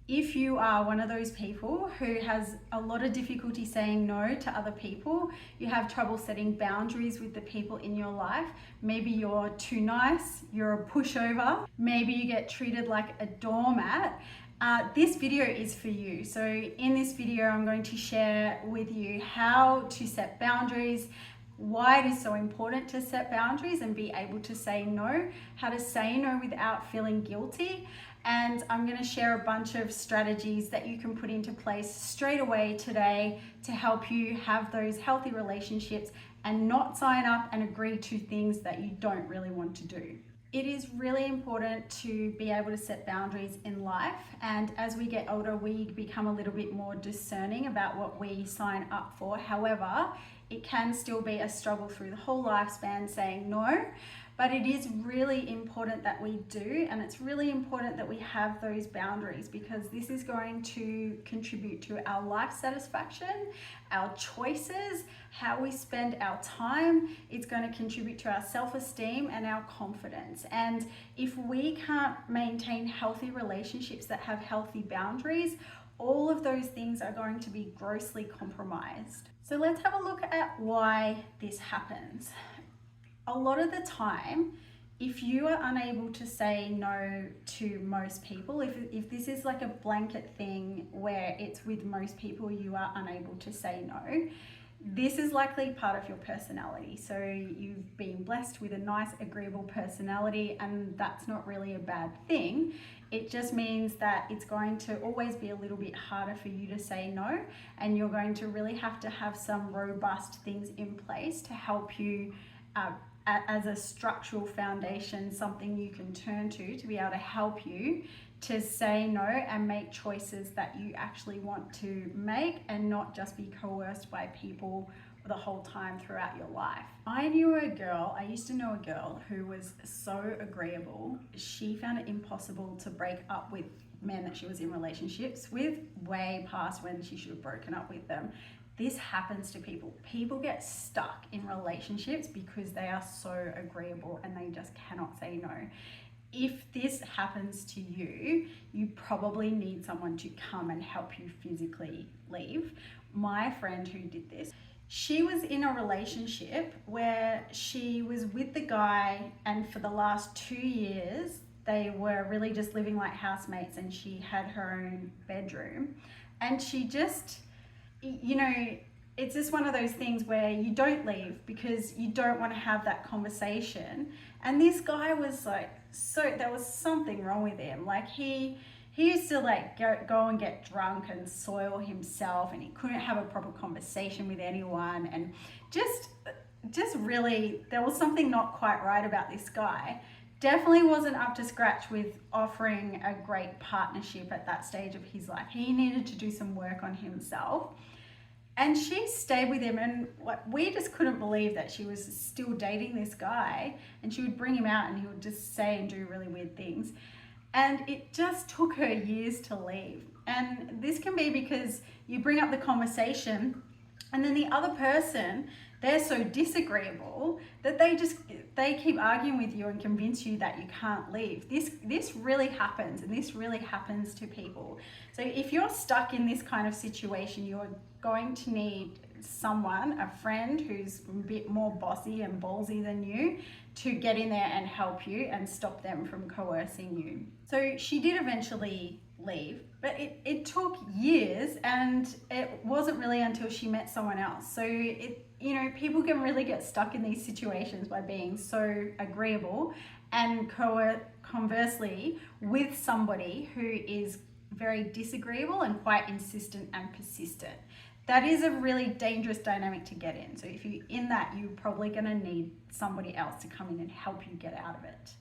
If you are one of those people who has a lot of difficulty saying no to other people, you have trouble setting boundaries with the people in your life, maybe you're too nice, you're a pushover, maybe you get treated like a doormat, this video is for you. So in this video, I'm going to share with you how to set boundaries, why it is so important to set boundaries and be able to say no, how to say no without feeling guilty. And I'm going to share a bunch of strategies that you can put into place straight away today to help you have those healthy relationships and not sign up and agree to things that you don't really want to do. It is really important to be able to set boundaries in life, and as we get older we become a little bit more discerning about what we sign up for. However, it can still be a struggle through the whole lifespan saying no, but it is really important that we do, and it's really important that we have those boundaries because this is going to contribute to our life satisfaction, our choices, how we spend our time. It's going to contribute to our self-esteem and our confidence. And if we can't maintain healthy relationships that have healthy boundaries, all of those things are going to be grossly compromised. So let's have a look at why this happens. A lot of the time, if you are unable to say no to most people, if this is like a blanket thing where it's with most people you are unable to say no, this is likely part of your personality. So you've been blessed with a nice, agreeable personality, and that's not really a bad thing. It just means that it's going to always be a little bit harder for you to say no, and you're going to really have to have some robust things in place to help you as a structural foundation, something you can turn to be able to help you to say no and make choices that you actually want to make and not just be coerced by people the whole time throughout your life. I used to know a girl who was so agreeable. She found it impossible to break up with men that she was in relationships with, way past when she should have broken up with them. This happens to people. People get stuck in relationships because they are so agreeable and they just cannot say no. If this happens to you, you probably need someone to come and help you physically leave. My friend who did this, she was in a relationship where she was with the guy, and for the last 2 years, they were really just living like housemates, and she had her own bedroom. And she just, it's just one of those things where you don't leave because you don't want to have that conversation. And this guy was like, there was something wrong with him. Like he used to like go and get drunk and soil himself, and he couldn't have a proper conversation with anyone. And just really, there was something not quite right about this guy. Definitely wasn't up to scratch with offering a great partnership at that stage of his life. He needed to do some work on himself. And she stayed with him, and we just couldn't believe that she was still dating this guy, and she would bring him out and he would just say and do really weird things. And it just took her years to leave. And this can be because you bring up the conversation and then the other person, they're so disagreeable that they keep arguing with you and convince you that you can't leave. This really happens, and this really happens to people. So if you're stuck in this kind of situation, you're going to need someone, a friend who's a bit more bossy and ballsy than you, to get in there and help you and stop them from coercing you. So she did eventually leave, but it took years, and it wasn't really until she met someone else. So people can really get stuck in these situations by being so agreeable, and conversely with somebody who is very disagreeable and quite insistent and persistent. That is a really dangerous dynamic to get in. So if you're in that, you're probably going to need somebody else to come in and help you get out of it.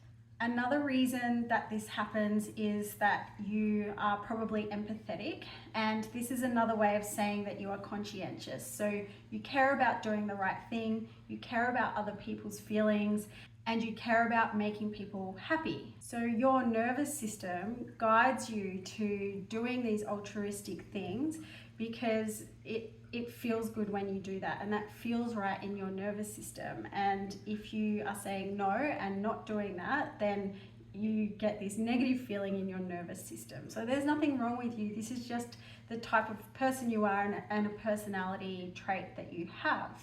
Another reason that this happens is that you are probably empathetic, and this is another way of saying that you are conscientious. So you care about doing the right thing, you care about other people's feelings, and you care about making people happy. So your nervous system guides you to doing these altruistic things because it feels good when you do that, and that feels right in your nervous system. And if you are saying no and not doing that, then you get this negative feeling in your nervous system. So there's nothing wrong with you. This is just the type of person you are and a personality trait that you have.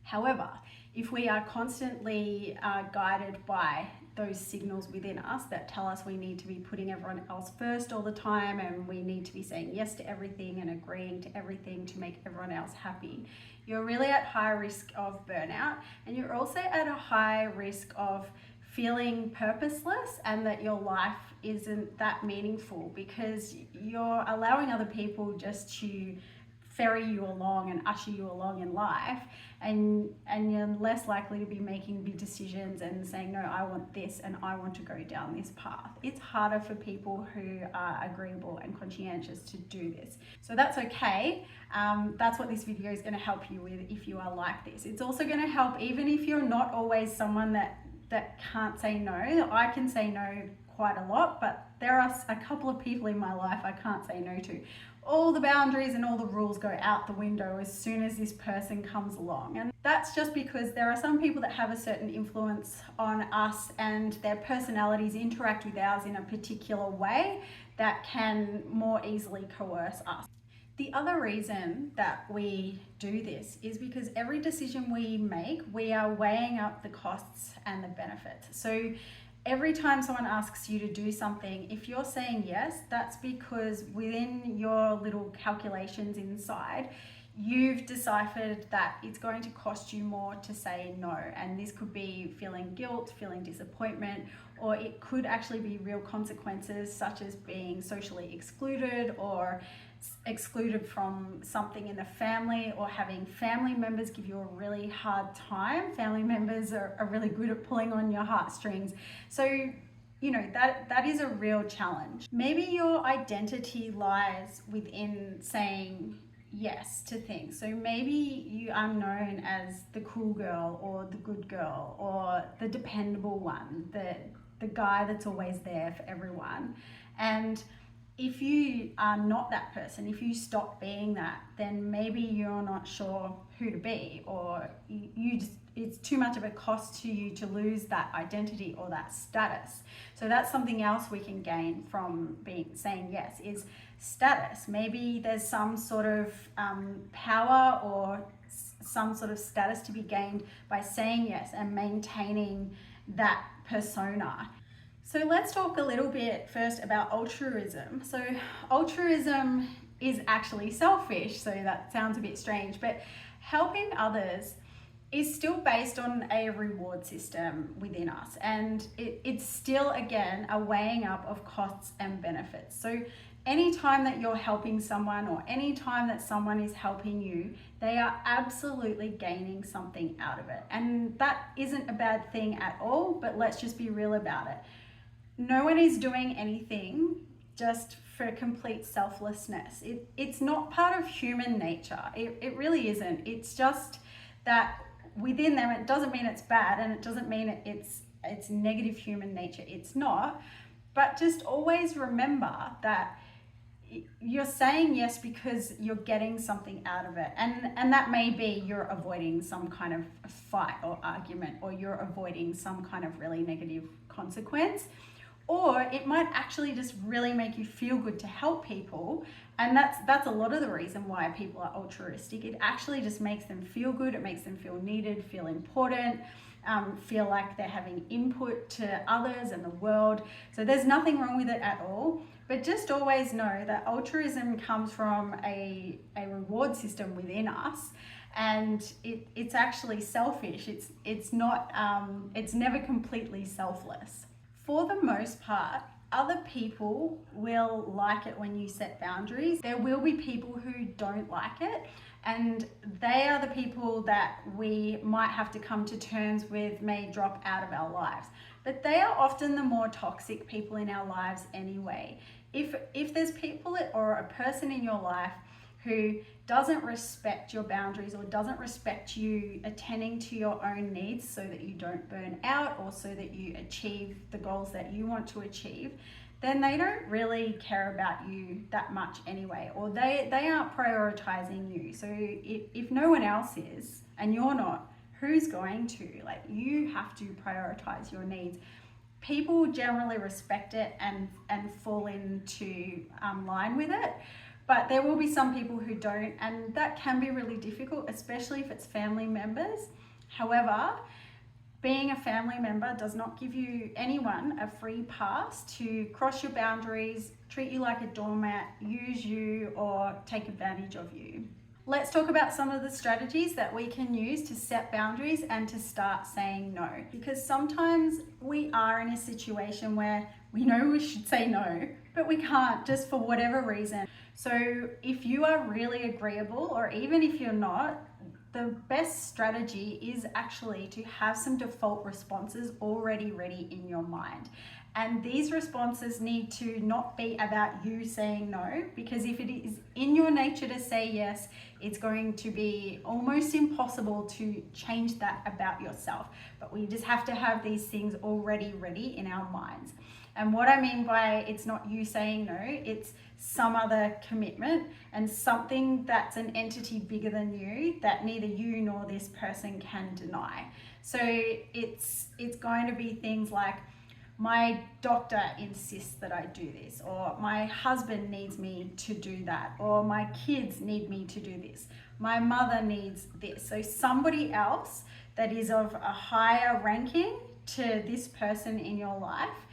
However, if we are constantly guided by those signals within us that tell us we need to be putting everyone else first all the time, and we need to be saying yes to everything and agreeing to everything to make everyone else happy, you're really at high risk of burnout, and you're also at a high risk of feeling purposeless and that your life isn't that meaningful, because you're allowing other people just to ferry you along and usher you along in life, and you're less likely to be making big decisions and saying, no, I want this and I want to go down this path. It's harder for people who are agreeable and conscientious to do this. So that's okay. That's what this video is going to help you with if you are like this. It's also going to help even if you're not always someone that can't say no. I can say no quite a lot, but there are a couple of people in my life I can't say no to. All the boundaries and all the rules go out the window as soon as this person comes along. And that's just because there are some people that have a certain influence on us and their personalities interact with ours in a particular way that can more easily coerce us. The other reason that we do this is because every decision we make, we are weighing up the costs and the benefits. So every time someone asks you to do something, if you're saying yes, that's because within your little calculations inside, you've deciphered that it's going to cost you more to say no. And this could be feeling guilt, feeling disappointment, or it could actually be real consequences such as being socially excluded or excluded from something in the family, or having family members give you a really hard time. Family members are really good at pulling on your heartstrings. So, you know, that is a real challenge. Maybe your identity lies within saying yes to things. So maybe you are known as the cool girl or the good girl or the dependable one, the guy that's always there for everyone. And if you are not that person, if you stop being that, then maybe you're not sure who to be, or it's too much of a cost to you to lose that identity or that status. So that's something else we can gain from saying yes, is status. Maybe there's some sort of power or some sort of status to be gained by saying yes and maintaining that persona. So let's talk a little bit first about altruism. So altruism is actually selfish, so that sounds a bit strange, but helping others is still based on a reward system within us, and it's still, again, a weighing up of costs and benefits. So anytime that you're helping someone or anytime that someone is helping you, they are absolutely gaining something out of it. And that isn't a bad thing at all, but let's just be real about it. No one is doing anything just for complete selflessness. It's not part of human nature. It really isn't. It's just that within them, it doesn't mean it's bad, and it doesn't mean it's negative human nature. It's not. But just always remember that you're saying yes because you're getting something out of it. And that may be you're avoiding some kind of fight or argument, or you're avoiding some kind of really negative consequence. Or it might actually just really make you feel good to help people. And that's a lot of the reason why people are altruistic. It actually just makes them feel good. It makes them feel needed, feel important, feel like they're having input to others and the world. So there's nothing wrong with it at all. But just always know that altruism comes from a reward system within us. And it's actually selfish. It's not, it's never completely selfless. For the most part, other people will like it when you set boundaries. There will be people who don't like it, and they are the people that we might have to come to terms with, may drop out of our lives. But they are often the more toxic people in our lives anyway. If there's people or a person in your life who doesn't respect your boundaries or doesn't respect you attending to your own needs so that you don't burn out or so that you achieve the goals that you want to achieve, then they don't really care about you that much anyway, or they aren't prioritizing you. So if no one else is and you're not, who's going to? Like, you have to prioritize your needs. people generally respect it and fall into line with it. But there will be some people who don't, and that can be really difficult, especially if it's family members. However, being a family member does not give you anyone a free pass to cross your boundaries, treat you like a doormat, use you, or take advantage of you. Let's talk about some of the strategies that we can use to set boundaries and to start saying no. Because sometimes we are in a situation where we know we should say no, but we can't, just for whatever reason. So if you are really agreeable, or even if you're not, the best strategy is actually to have some default responses already ready in your mind. And these responses need to not be about you saying no, because if it is in your nature to say yes, it's going to be almost impossible to change that about yourself. But we just have to have these things already ready in our minds. And what I mean by it's not you saying no, it's some other commitment and something that's an entity bigger than you that neither you nor this person can deny. So it's going to be things like, my doctor insists that I do this, or my husband needs me to do that, or my kids need me to do this, my mother needs this. So somebody else that is of a higher ranking to this person in your life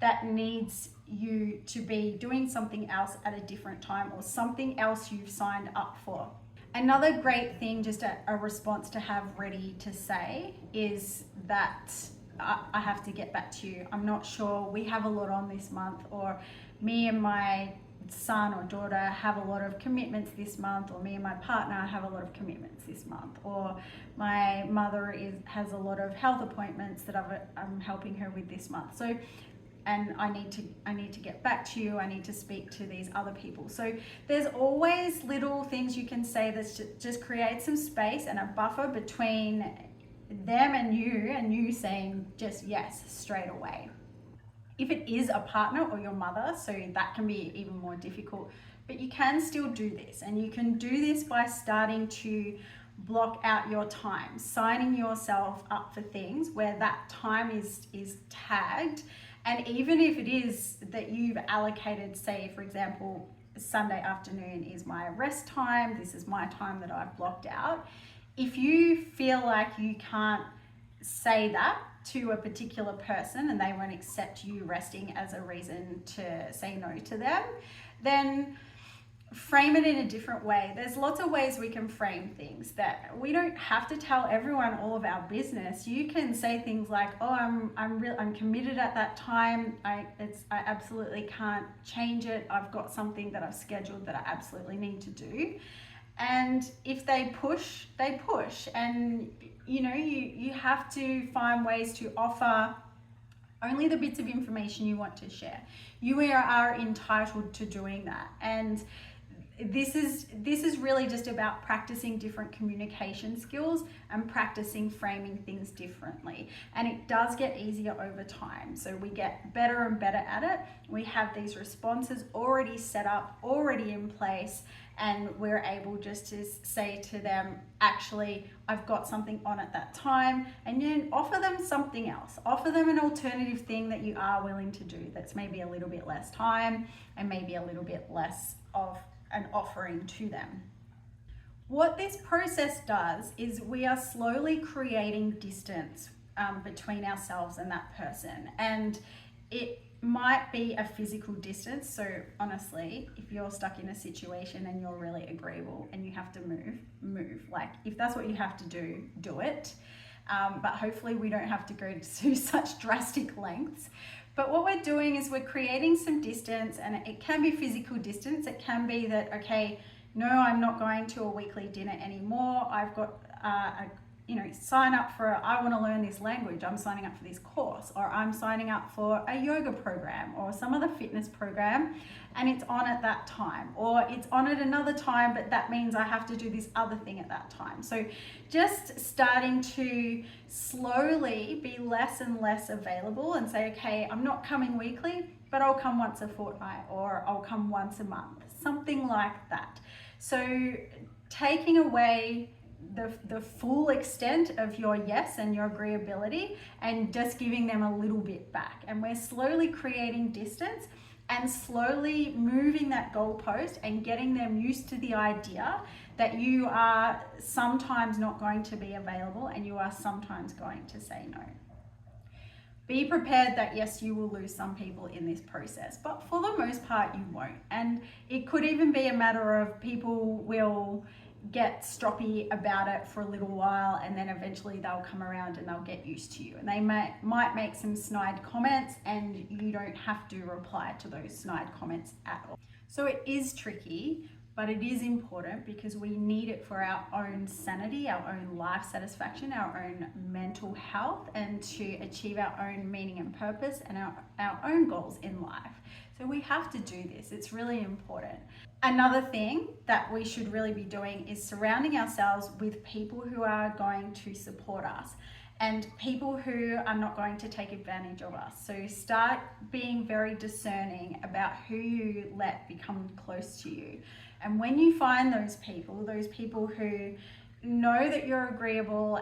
that needs you to be doing something else at a different time, or something else you've signed up for. Another great thing, just a response to have ready to say, is that I have to get back to you. I'm not sure, we have a lot on this month, or me and my son or daughter have a lot of commitments this month, or me and my partner have a lot of commitments this month, or my mother has a lot of health appointments that I'm helping her with this month. So, and I need to get back to you, I need to speak to these other people. So there's always little things you can say that just create some space and a buffer between them and you saying just yes straight away. If it is a partner or your mother, so that can be even more difficult, but you can still do this, and you can do this by starting to block out your time, signing yourself up for things where that time is tagged. And even if it is that you've allocated, say for example, Sunday afternoon is my rest time, this is my time that I've blocked out. If you feel like you can't say that to a particular person and they won't accept you resting as a reason to say no to them, then frame it in a different way. There's lots of ways we can frame things, that we don't have to tell everyone all of our business. You can say things like, oh, I'm committed at that time. I absolutely can't change it. I've got something that I've scheduled that I absolutely need to do. And if they push, they push. And you have to find ways to offer only the bits of information you want to share. You are entitled to doing that. And this is really just about practicing different communication skills and practicing framing things differently. And it does get easier over time. So we get better and better at it. We have these responses already set up, already in place, and we're able just to say to them, actually, I've got something on at that time, and then offer them something else. Offer them an alternative thing that you are willing to do that's maybe a little bit less time and maybe a little bit less of an offering to them. What this process does is we are slowly creating distance between ourselves and that person. And it might be a physical distance. So honestly, if you're stuck in a situation and you're really agreeable and you have to move. Like, if that's what you have to do, do it. But hopefully we don't have to go to such drastic lengths. But what we're doing is we're creating some distance, and it can be physical distance. It can be that, okay, no, I'm not going to a weekly dinner anymore. I've got sign up for, I want to learn this language, I'm signing up for this course, or I'm signing up for a yoga program or some other fitness program, and it's on at that time, or it's on at another time, but that means I have to do this other thing at that time. So just starting to slowly be less and less available and say, okay, I'm not coming weekly, but I'll come once a fortnight, or I'll come once a month, something like that. So taking away the full extent of your yes and your agreeability, and just giving them a little bit back. And we're slowly creating distance and slowly moving that goalpost and getting them used to the idea that you are sometimes not going to be available and you are sometimes going to say no. Be prepared that yes, you will lose some people in this process, but for the most part you won't. And it could even be a matter of people will get stroppy about it for a little while, and then eventually they'll come around and they'll get used to you, and they might make some snide comments, and you don't have to reply to those snide comments at all. So it is tricky, but it is important because we need it for our own sanity, our own life satisfaction, our own mental health, and to achieve our own meaning and purpose and our own goals in life. So we have to do this. It's really important. Another thing that we should really be doing is surrounding ourselves with people who are going to support us and people who are not going to take advantage of us. So start being very discerning about who you let become close to you. And when you find those people who know that you're agreeable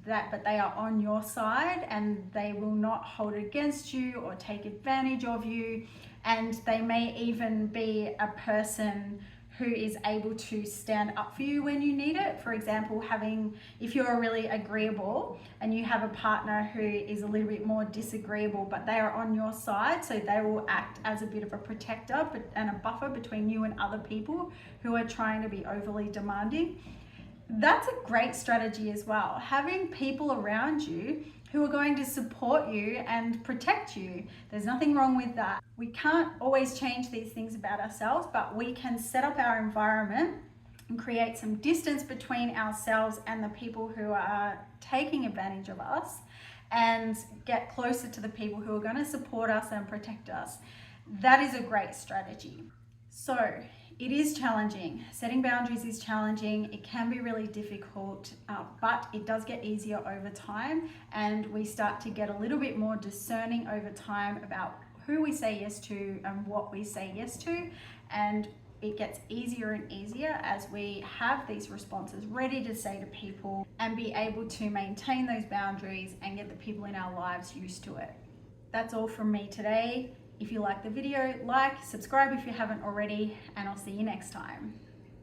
but they are on your side and they will not hold it against you or take advantage of you, and they may even be a person who is able to stand up for you when you need it. For example, if you're really agreeable and you have a partner who is a little bit more disagreeable, but they are on your side, so they will act as a bit of a protector and a buffer between you and other people who are trying to be overly demanding. That's a great strategy as well. Having people around you who are going to support you and protect you. There's nothing wrong with that. We can't always change these things about ourselves, but we can set up our environment and create some distance between ourselves and the people who are taking advantage of us, and get closer to the people who are going to support us and protect us. That is a great strategy. So it is challenging. Setting boundaries is challenging. It can be really difficult, but it does get easier over time, and we start to get a little bit more discerning over time about who we say yes to and what we say yes to, and it gets easier and easier as we have these responses ready to say to people and be able to maintain those boundaries and get the people in our lives used to it. That's all from me today. If you like the video, subscribe if you haven't already, and I'll see you next time.